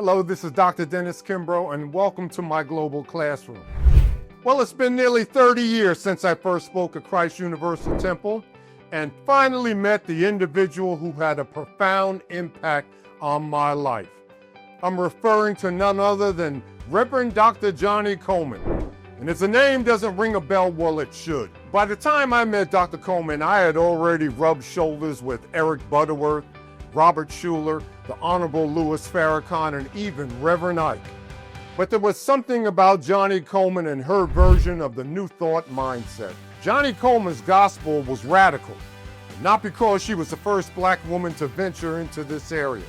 Hello, this is Dr. Dennis Kimbro, and welcome to my global classroom. Well, it's been nearly 30 years since I first spoke at Christ Universal Temple and finally met the individual who had a profound impact on my life. I'm referring to none other than Reverend Dr. Johnnie Colemon. And if the name doesn't ring a bell, well, it should. By the time I met Dr. Colemon, I had already rubbed shoulders with Eric Butterworth, Robert Schuller, the Honorable Louis Farrakhan, and even Reverend Ike. But there was something about Johnnie Colemon and her version of the New Thought mindset. Johnnie Colemon's gospel was radical, not because she was the first black woman to venture into this area.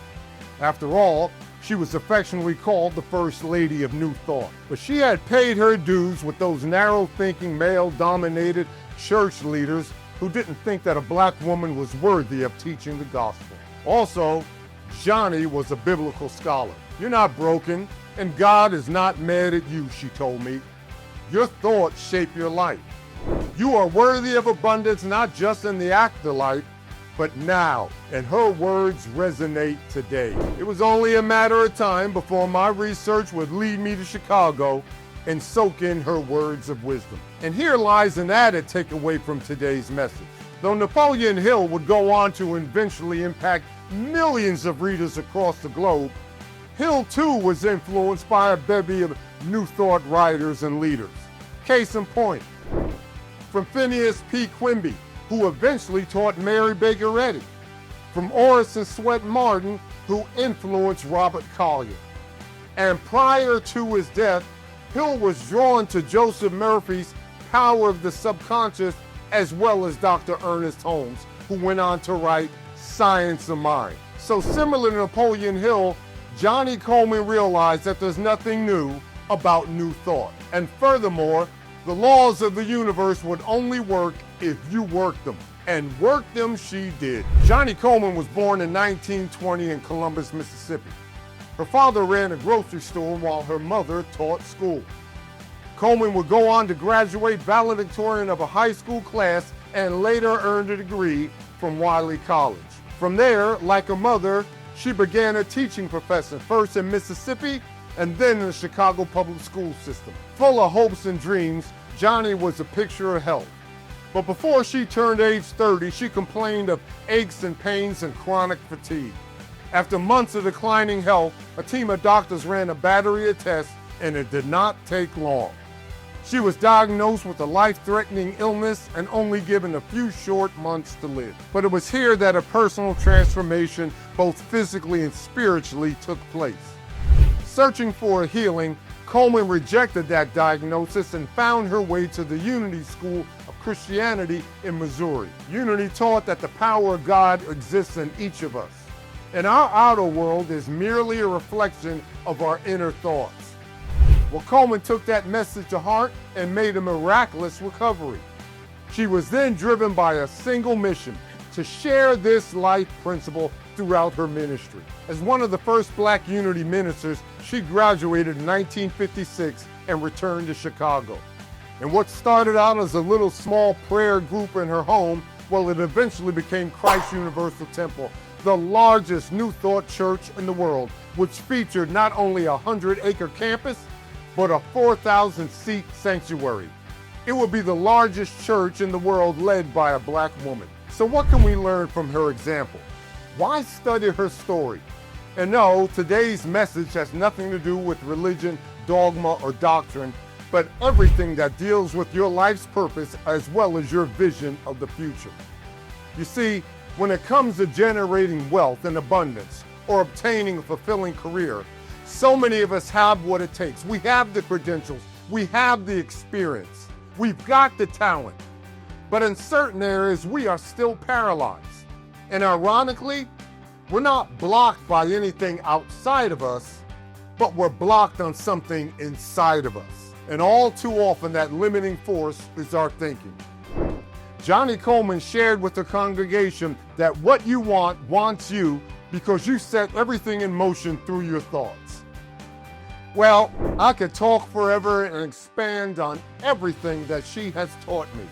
After all, she was affectionately called the First Lady of New Thought. But she had paid her dues with those narrow-thinking, male-dominated church leaders who didn't think that a black woman was worthy of teaching the gospel. Also, Johnnie was a biblical scholar. You're not broken, and God is not mad at you, she told me. Your thoughts shape your life. You are worthy of abundance, not just in the afterlife, but now, and her words resonate today. It was only a matter of time before my research would lead me to Chicago and soak in her words of wisdom. And here lies an added takeaway from today's message. Though Napoleon Hill would go on to eventually impact millions of readers across the globe, Hill too was influenced by a bevy of New Thought writers and leaders. Case in point, from Phineas P. Quimby, who eventually taught Mary Baker Eddy, from Orison Swett Martin, who influenced Robert Collier. And prior to his death, Hill was drawn to Joseph Murphy's Power of the Subconscious, as well as Dr. Ernest Holmes, who went on to write Science of Mind. So similar to Napoleon Hill, Johnnie Colemon realized that there's nothing new about New Thought. And furthermore, the laws of the universe would only work if you worked them. And worked them she did. Johnnie Colemon was born in 1920 in Columbus, Mississippi. Her father ran a grocery store while her mother taught school. Colemon would go on to graduate valedictorian of a high school class and later earned a degree from Wiley College. From there, like her mother, she began a teaching profession, first in Mississippi and then in the Chicago public school system. Full of hopes and dreams, Johnnie was a picture of health. But before she turned age 30, she complained of aches and pains and chronic fatigue. After months of declining health, a team of doctors ran a battery of tests, and it did not take long. She was diagnosed with a life-threatening illness and only given a few short months to live. But it was here that a personal transformation, both physically and spiritually, took place. Searching for a healing, Colemon rejected that diagnosis and found her way to the Unity School of Christianity in Missouri. Unity taught that the power of God exists in each of us, and our outer world is merely a reflection of our inner thoughts. Well, Colemon took that message to heart and made a miraculous recovery. She was then driven by a single mission: to share this life principle throughout her ministry. As one of the first black Unity ministers, she graduated in 1956 and returned to Chicago. And what started out as a little small prayer group in her home, well, it eventually became Christ Universal Temple, the largest New Thought church in the world, which featured not only a 100-acre campus, but a 4,000-seat sanctuary. It would be the largest church in the world led by a black woman. So what can we learn from her example? Why study her story? And no, today's message has nothing to do with religion, dogma, or doctrine, but everything that deals with your life's purpose as well as your vision of the future. You see, when it comes to generating wealth and abundance or obtaining a fulfilling career, so many of us have what it takes. We have the credentials, we have the experience, we've got the talent, but in certain areas we are still paralyzed. And ironically, we're not blocked by anything outside of us, but we're blocked on something inside of us. And all too often that limiting force is our thinking. Johnnie Colemon shared with the congregation that what you want wants you because you set everything in motion through your thoughts. Well, I could talk forever and expand on everything that she has taught me,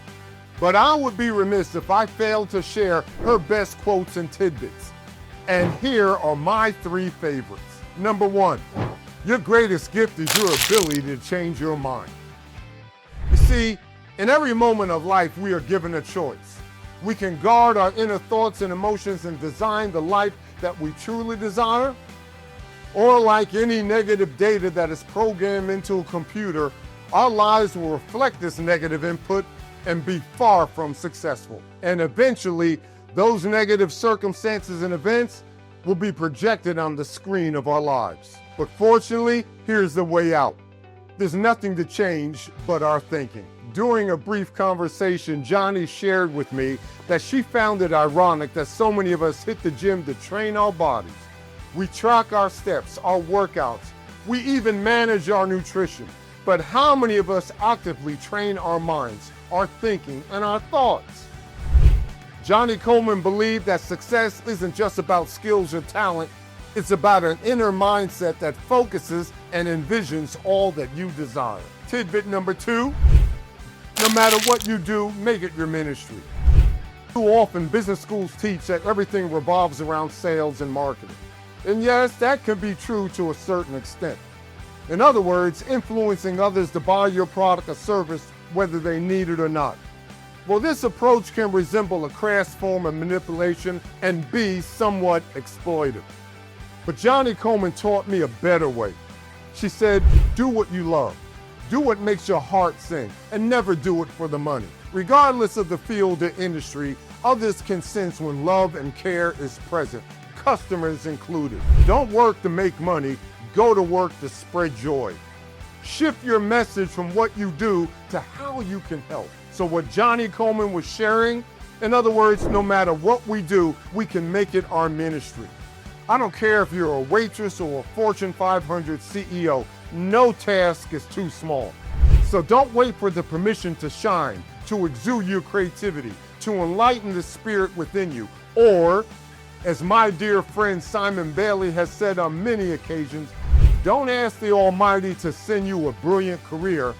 but I would be remiss if I failed to share her best quotes and tidbits. And here are my three favorites. Number one, your greatest gift is your ability to change your mind. You see, in every moment of life, we are given a choice. We can guard our inner thoughts and emotions and design the life that we truly desire, or like any negative data that is programmed into a computer, our lives will reflect this negative input and be far from successful. And eventually, those negative circumstances and events will be projected on the screen of our lives. But fortunately, here's the way out. There's nothing to change but our thinking. During a brief conversation, Johnnie shared with me that she found it ironic that so many of us hit the gym to train our bodies. We track our steps, our workouts. We even manage our nutrition. But how many of us actively train our minds, our thinking, and our thoughts? Johnnie Colemon believed that success isn't just about skills or talent. It's about an inner mindset that focuses and envisions all that you desire. Tidbit number two, no matter what you do, make it your ministry. Too often, business schools teach that everything revolves around sales and marketing. And yes, that can be true to a certain extent. In other words, influencing others to buy your product or service whether they need it or not. Well, this approach can resemble a crass form of manipulation and be somewhat exploitive. But Johnnie Colemon taught me a better way. She said, do what you love. Do what makes your heart sing, and never do it for the money. Regardless of the field or industry, others can sense when love and care is present, customers included. Don't work to make money, go to work to spread joy. Shift your message from what you do to how you can help. So what Johnnie Colemon was sharing, in other words, no matter what we do, we can make it our ministry. I don't care if you're a waitress or a Fortune 500 CEO, no task is too small. So don't wait for the permission to shine, to exude your creativity, to enlighten the spirit within you, or, as my dear friend Simon Bailey has said on many occasions, don't ask the Almighty to send you a brilliant career.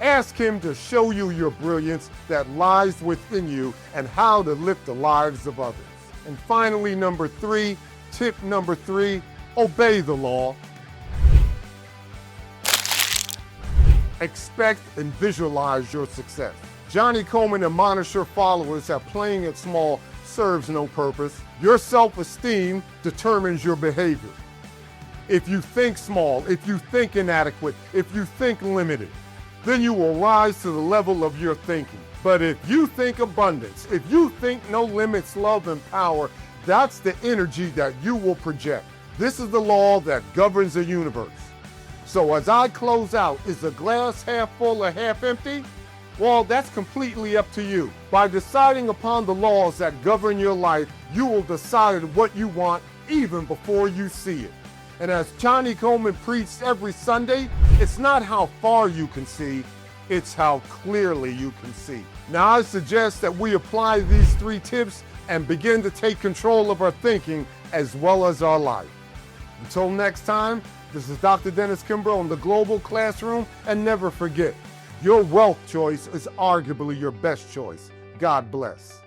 Ask Him to show you your brilliance that lies within you and how to lift the lives of others. And finally, tip number three, obey the law. Expect and visualize your success. Johnnie Colemon admonished her followers that playing it small serves no purpose. Your self-esteem determines your behavior. If you think small, if you think inadequate, if you think limited, then you will rise to the level of your thinking. But if you think abundance, if you think no limits, love, and power, that's the energy that you will project. This is the law that governs the universe. So as I close out, is the glass half full or half empty? Well, that's completely up to you. By deciding upon the laws that govern your life, you will decide what you want even before you see it. And as Johnnie Colemon preached every Sunday, it's not how far you can see, it's how clearly you can see. Now I suggest that we apply these 3 tips and begin to take control of our thinking as well as our life. Until next time, this is Dr. Dennis Kimbro in the Global Classroom, and never forget, your wealth choice is arguably your best choice. God bless.